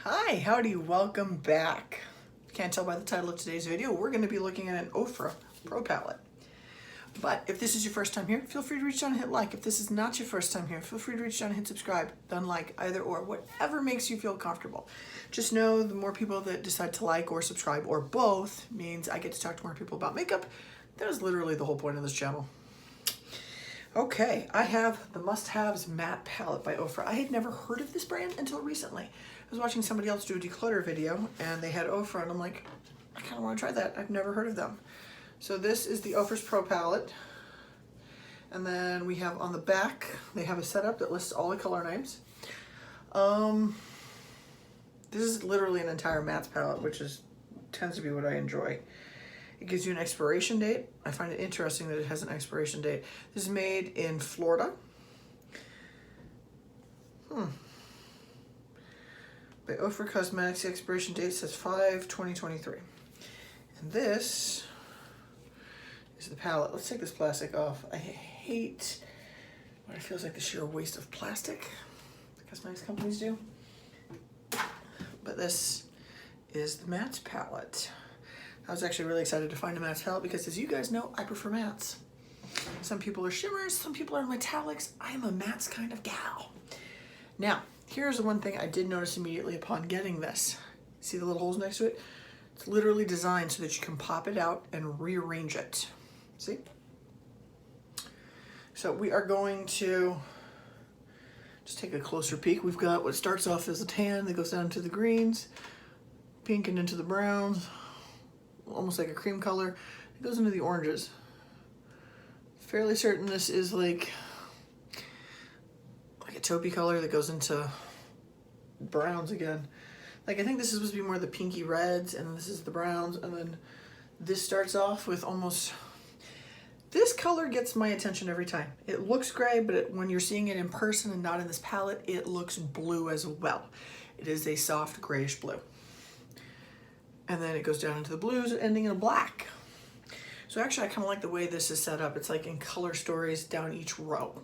Hi, howdy, welcome back. Can't tell by the title of today's video, we're going to be looking at an OFRA Pro Palette. But if this is your first time here, feel free to reach down and hit like. If this is not your first time here, feel free to reach down and hit subscribe, then like, either or, whatever makes you feel comfortable. Just know the more people that decide to like or subscribe or both means I get to talk to more people about makeup. That is literally the whole point of this channel. Okay, I have the Must Haves Matte Palette by OFRA. I had never heard of this brand until recently. I was watching somebody else do a declutter video and they had OFRA and I'm like, I kind of want to try that. I've never heard of them. So this is the OFRA's Pro Palette. And then we have on the back, they have a setup that lists all the color names. This is literally an entire matte palette, which tends to be what I enjoy. It gives you an expiration date. I find it interesting that it has an expiration date. This is made in Florida. By OFRA Cosmetics, the expiration date says 5/2023. And this is the palette. Let's take this plastic off. I hate what it feels like the sheer waste of plastic the cosmetics companies do. But this is the matte palette. I was actually really excited to find a matte palette because, as you guys know, I prefer mattes. Some people are shimmers, some people are metallics. I am a mattes kind of gal. Now, here's the one thing I did notice immediately upon getting this. See the little holes next to it? It's literally designed so that you can pop it out and rearrange it. See? So we are going to just take a closer peek. We've got what starts off as a tan that goes down to the greens, pink and into the browns, almost like a cream color. It goes into the oranges. Fairly certain this is like a taupey color that goes into browns again. Like, I think this is supposed to be more the pinky reds, and this is the browns, and then this starts off with almost... This color gets my attention every time. It looks gray, but when you're seeing it in person and not in this palette, it looks blue as well. It is a soft grayish blue. And then it goes down into the blues, ending in a black. So actually, I kind of like the way this is set up. It's like in color stories down each row.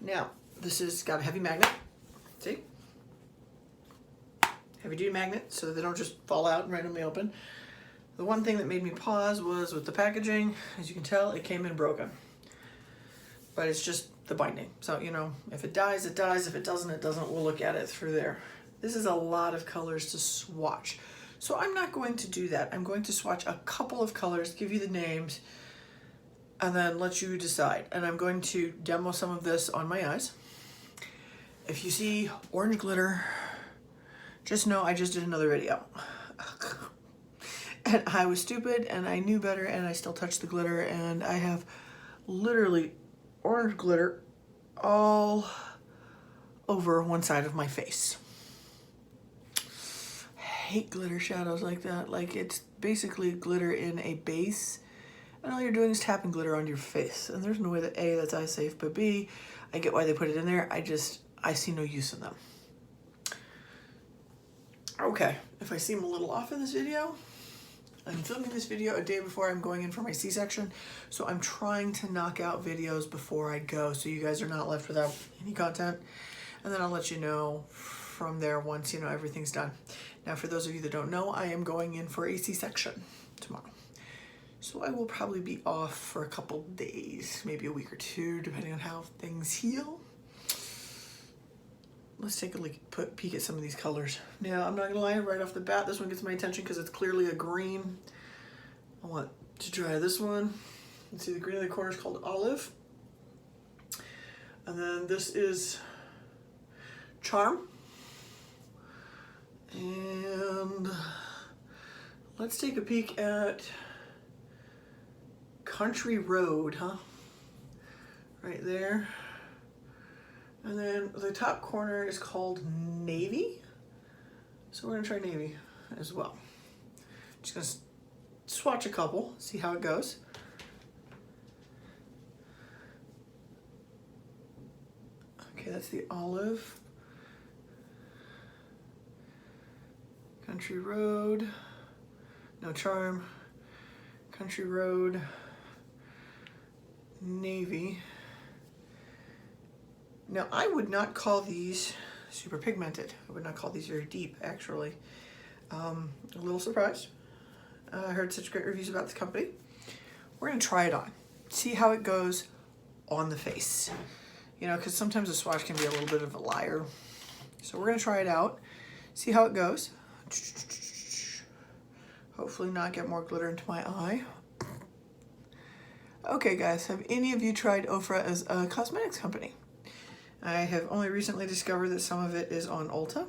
Now, this has got a heavy magnet. See? Heavy duty magnet, so that they don't just fall out and randomly open. The one thing that made me pause was with the packaging. As you can tell, it came in broken. But it's just the binding. So, you know, if it dies, it dies. If it doesn't, it doesn't. We'll look at it through there. This is a lot of colors to swatch. So I'm not going to do that. I'm going to swatch a couple of colors, give you the names, and then let you decide. And I'm going to demo some of this on my eyes. If you see orange glitter, just know I just did another video. And I was stupid and I knew better and I still touched the glitter, and I have literally orange glitter all over one side of my face. I hate glitter shadows like that. Like, it's basically glitter in a base, and all you're doing is tapping glitter onto your face. And there's no way that A, that's eye safe, but B, I get why they put it in there. I see no use in them. Okay, if I seem a little off in this video, I'm filming this video a day before I'm going in for my C-section, so I'm trying to knock out videos before I go so you guys are not left without any content. And then I'll let you know from there once, you know, everything's done. Now, for those of you that don't know, I am going in for a C-section tomorrow. So I will probably be off for a couple days, maybe a week or two, depending on how things heal. Let's take a peek at some of these colors. Now, I'm not gonna lie, right off the bat, this one gets my attention because it's clearly a green. I want to try this one. Let's see, the green in the corner is called Olive. And then this is Charm. And let's take a peek at Country Road, huh? Right there. And then the top corner is called Navy. So we're gonna try Navy as well. Just gonna swatch a couple, see how it goes. Okay, that's the Olive. Country Road. No Charm. Country Road. Navy. Now, I would not call these super pigmented. I would not call these very deep, actually. A little surprised. I heard such great reviews about the company. We're gonna try it on, see how it goes on the face. You know, because sometimes a swatch can be a little bit of a liar. So we're gonna try it out, see how it goes. Hopefully not get more glitter into my eye. Okay guys, have any of you tried OFRA as a cosmetics company? I have only recently discovered that some of it is on Ulta,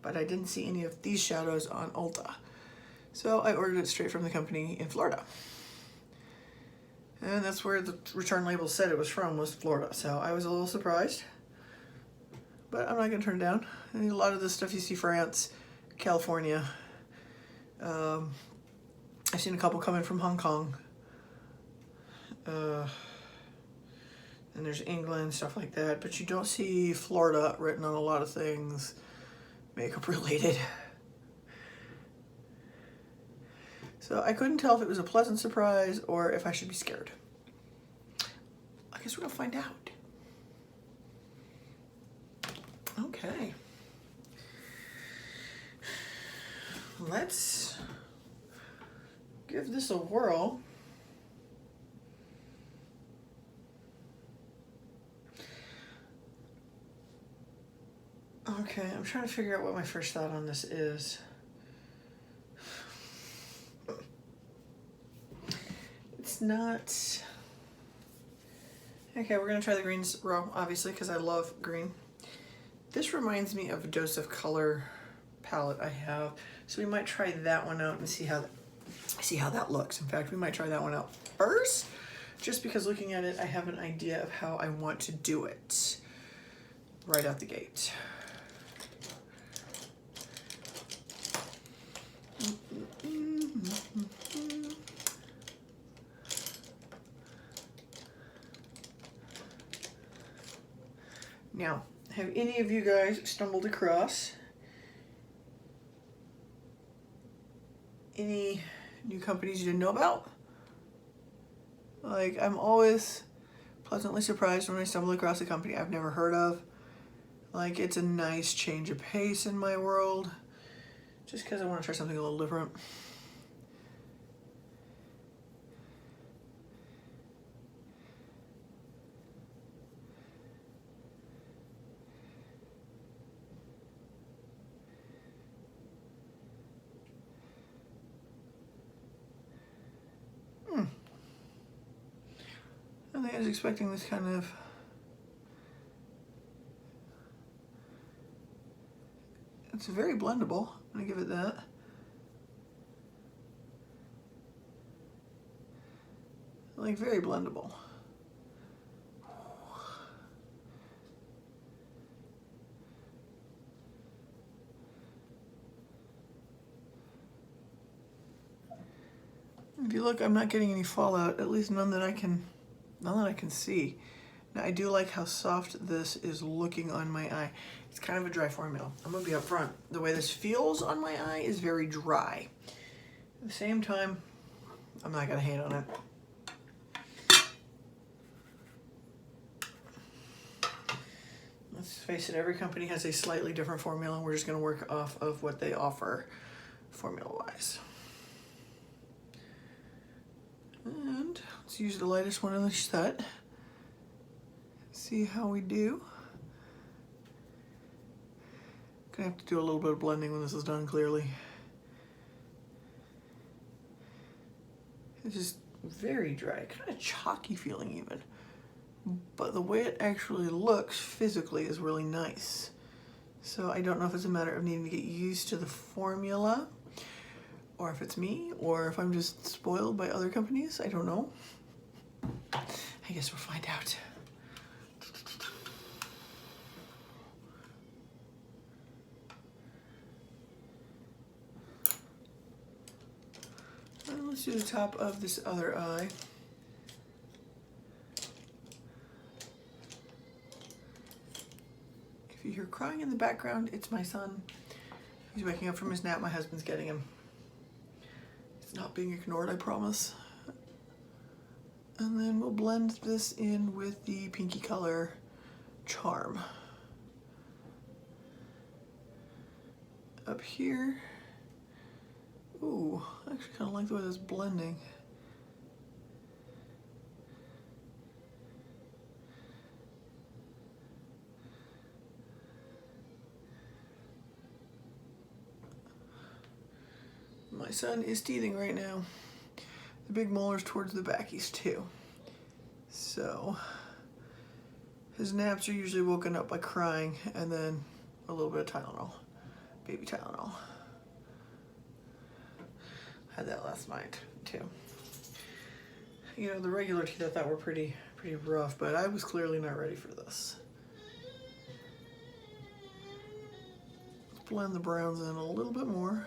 but I didn't see any of these shadows on Ulta. So I ordered it straight from the company in Florida. And that's where the return label said it was from, was Florida. So I was a little surprised, but I'm not gonna turn it down. I think a lot of this stuff you see France, California. I've seen a couple coming from Hong Kong. And there's England, stuff like that, but you don't see Florida written on a lot of things makeup related. So I couldn't tell if it was a pleasant surprise or if I should be scared. I guess we're gonna find out. Okay. Let's give this a whirl. Okay, I'm trying to figure out what my first thought on this is. It's not... Okay, we're gonna try the greens row, obviously, because I love green. This reminds me of a Dose of Color palette I have, so we might try that one out and see how that looks. In fact, we might try that one out first, just because looking at it, I have an idea of how I want to do it right out the gate. Now, have any of you guys stumbled across any new companies you didn't know about? Like, I'm always pleasantly surprised when I stumble across a company I've never heard of. Like, it's a nice change of pace in my world, just because I want to try something a little different. I think I was expecting this kind of... It's very blendable. I'm gonna give it that. Like, very blendable. If you look, I'm not getting any fallout, at least none that I can see. Now, I do like how soft this is looking on my eye. It's kind of a dry formula. I'm gonna be upfront. The way this feels on my eye is very dry. At the same time, I'm not gonna hate on it. Let's face it, every company has a slightly different formula, and we're just gonna work off of what they offer formula-wise. And let's use the lightest one in the set. See how we do. Gonna have to do a little bit of blending when this is done, clearly. It's just very dry, kind of chalky feeling even. But the way it actually looks physically is really nice. So I don't know if it's a matter of needing to get used to the formula, or if it's me, or if I'm just spoiled by other companies. I don't know. I guess we'll find out. And let's do the top of this other eye. If you hear crying in the background, it's my son. He's waking up from his nap. My husband's getting him. It's not being ignored, I promise. And then we'll blend this in with the pinky color Charm. up here. Ooh, I actually kind of like the way that's blending. My son is teething right now. The big molar's towards the backies too. So his naps are usually woken up by crying and then a little bit of Tylenol, baby Tylenol. Had that last night too. You know, the regular teeth I thought were pretty rough, but I was clearly not ready for this. Let's blend the browns in a little bit more.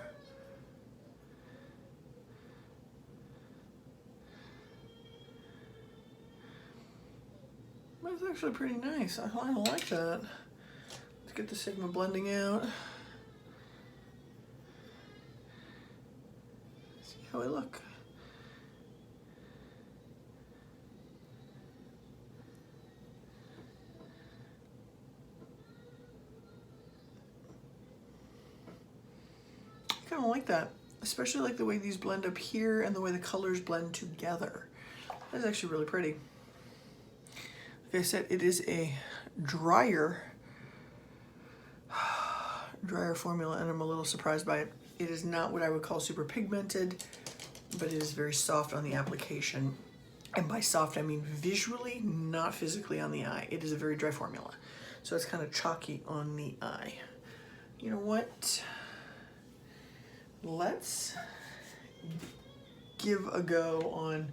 That's actually pretty nice. I like that. Let's get the Sigma blending out. See how I look. I kind of like that. Especially like the way these blend up here and the way the colors blend together. That's actually really pretty. Like I said, it is a drier formula, and I'm a little surprised by it. It is not what I would call super pigmented, but it is very soft on the application. And by soft, I mean visually, not physically on the eye. It is a very dry formula. So it's kind of chalky on the eye. You know what? Let's give a go on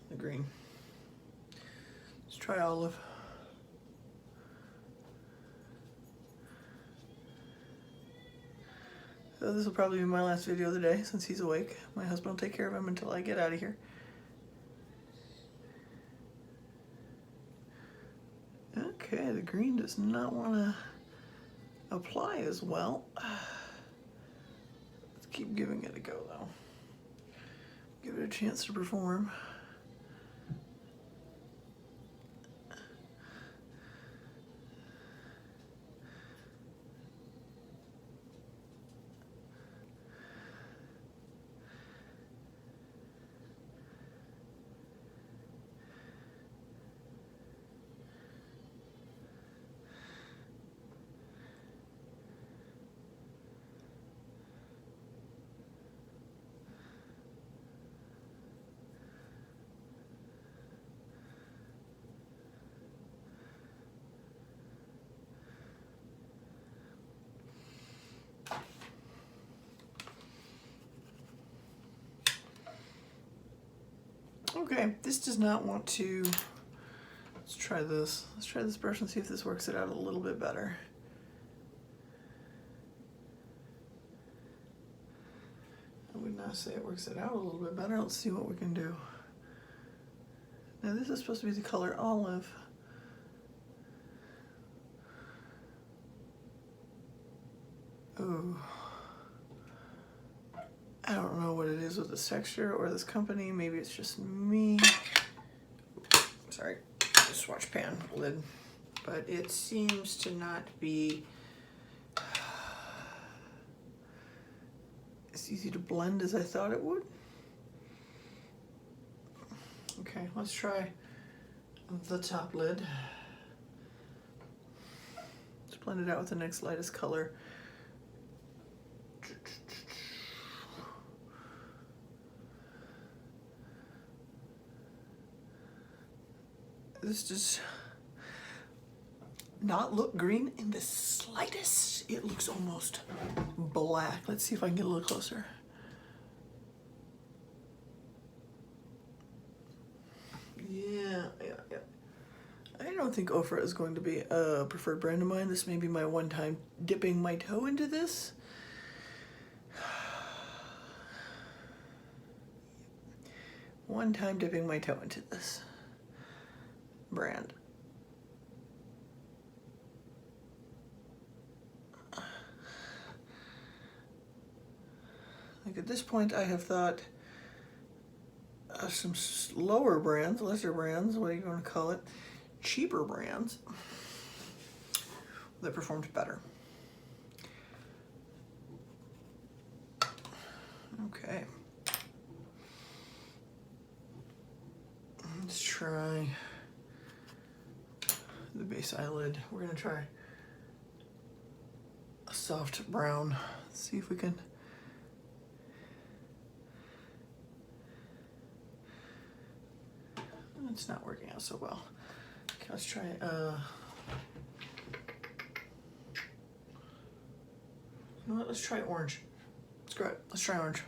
the green. Let's try olive. So this will probably be my last video of the day since he's awake. My husband will take care of him until I get out of here. Okay, the green does not want to apply as well. Let's keep giving it a go though. Give it a chance to perform. Okay, this does not want to, let's try this. Let's try this brush and see if this works it out a little bit better. I would not say it works it out a little bit better. Let's see what we can do. Now this is supposed to be the color olive. Ooh. I don't know what it is with this texture or this company. Maybe it's just me. Sorry, the swatch pan lid. But it seems to not be as easy to blend as I thought it would. Okay, let's try the top lid. Let's blend it out with the next lightest color. This does not look green in the slightest. It looks almost black. Let's see if I can get a little closer. Yeah. I don't think OFRA is going to be a preferred brand of mine. This may be my one time dipping my toe into this. One time dipping my toe into this brand. at this point I have thought some lower brands, lesser brands, what do you want to call it, cheaper brands that performed better. Okay. Let's try the base eyelid. We're gonna try a soft brown. Let's see if we can. It's not working out so well. Okay, let's try you know what, let's try orange. Screw it, let's try orange.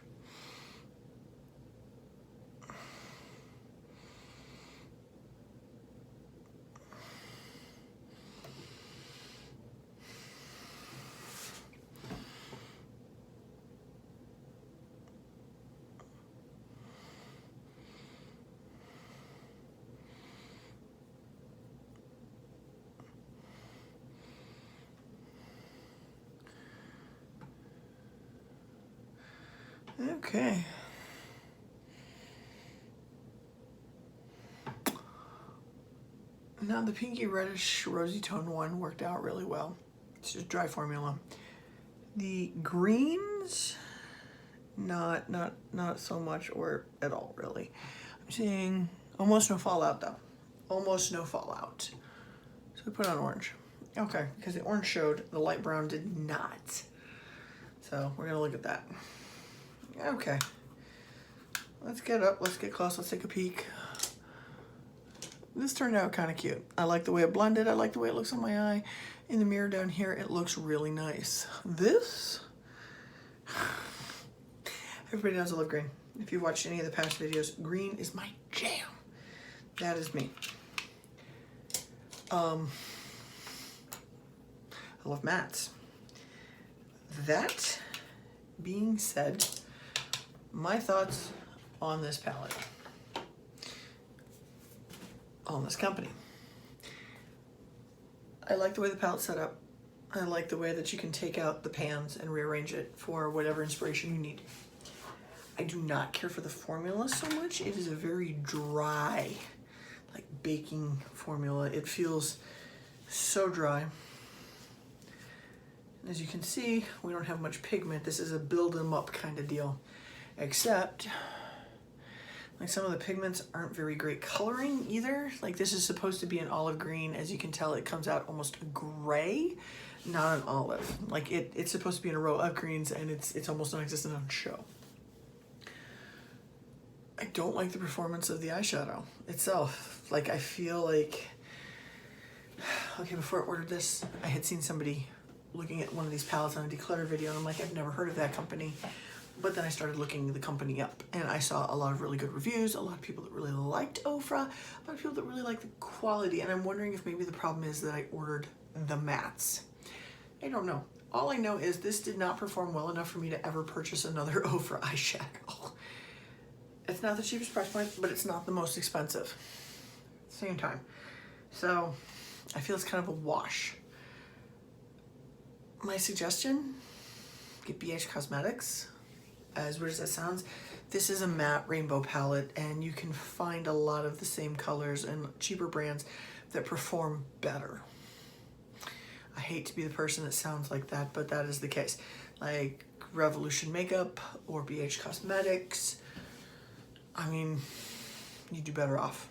Okay. Now the pinky reddish rosy tone one worked out really well. It's just dry formula. The greens, not so much or at all really. I'm seeing almost no fallout though. Almost no fallout. So we put on orange. Okay, because the orange showed, the light brown did not. So we're gonna look at that. Okay, let's get up, let's get close, let's take a peek. This turned out kind of cute. I like the way it blended, I like the way it looks on my eye. In the mirror down here, it looks really nice. This, everybody knows I love green. If you've watched any of the past videos, green is my jam. That is me. I love mattes. That being said, my thoughts on this palette, on this company. I like the way the palette's set up. I like the way that you can take out the pans and rearrange it for whatever inspiration you need. I do not care for the formula so much. It is a very dry, like baking formula. It feels so dry. As you can see, we don't have much pigment. This is a build them up kind of deal. Except, like some of the pigments aren't very great coloring either. Like this is supposed to be an olive green. As you can tell, it comes out almost gray, not an olive. Like it's supposed to be in a row of greens and it's almost non-existent on show. I don't like the performance of the eyeshadow itself. Like I feel like, okay, before I ordered this, I had seen somebody looking at one of these palettes on a declutter video and I'm like, I've never heard of that company. But then I started looking the company up and I saw a lot of really good reviews, a lot of people that really liked OFRA, a lot of people that really liked the quality, and I'm wondering if maybe the problem is that I ordered the mattes. I don't know. All I know is this did not perform well enough for me to ever purchase another OFRA eyeshadow. It's not the cheapest price point, but it's not the most expensive. Same time. So I feel it's kind of a wash. My suggestion, get BH Cosmetics. As weird as that sounds, this is a matte rainbow palette and you can find a lot of the same colors and cheaper brands that perform better. I hate to be the person that sounds like that, but that is the case. Like Revolution Makeup or BH Cosmetics, I mean, you do better off.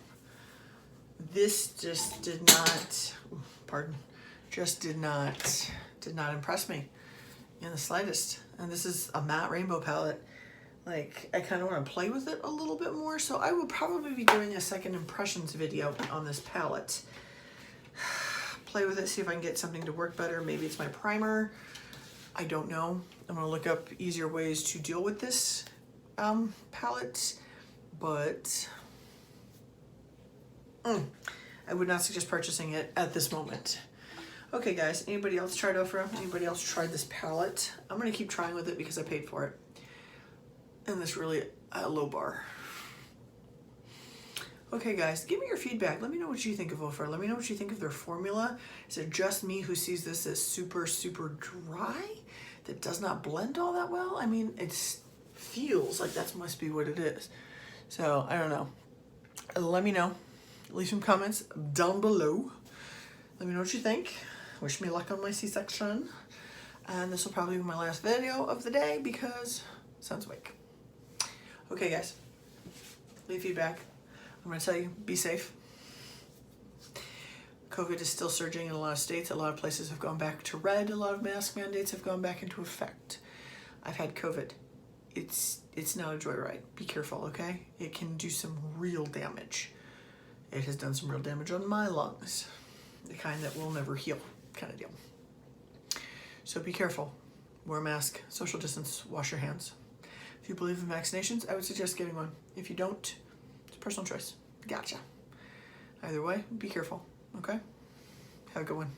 This just did not, did not impress me in the slightest. And this is a matte rainbow palette. Like, I kind of want to play with it a little bit more, so I will probably be doing a second impressions video on this palette. Play with it, see if I can get something to work better. Maybe it's my primer. I don't know. I'm going to look up easier ways to deal with this palette, but I would not suggest purchasing it at this moment. Okay guys, anybody else tried OFRA? Anybody else tried this palette? I'm gonna keep trying with it because I paid for it. And this really low bar. Okay guys, give me your feedback. Let me know what you think of OFRA. Let me know what you think of their formula. Is it just me who sees this as super, super dry? That does not blend all that well? I mean, it's feels like that must be what it is. So I don't know. Let me know. Leave some comments down below. Let me know what you think. Wish me luck on my C-section. And this will probably be my last video of the day because sun's awake. Okay, guys. Leave feedback. I'm going to tell you, be safe. COVID is still surging in a lot of states. A lot of places have gone back to red. A lot of mask mandates have gone back into effect. I've had COVID. It's not a joyride. Be careful, okay? It can do some real damage. It has done some real damage on my lungs. The kind that will never heal kind of deal. So be careful. Wear a mask, social distance, wash your hands. If you believe in vaccinations, I would suggest getting one. If you don't, it's a personal choice. Gotcha. Either way, be careful, okay? Have a good one.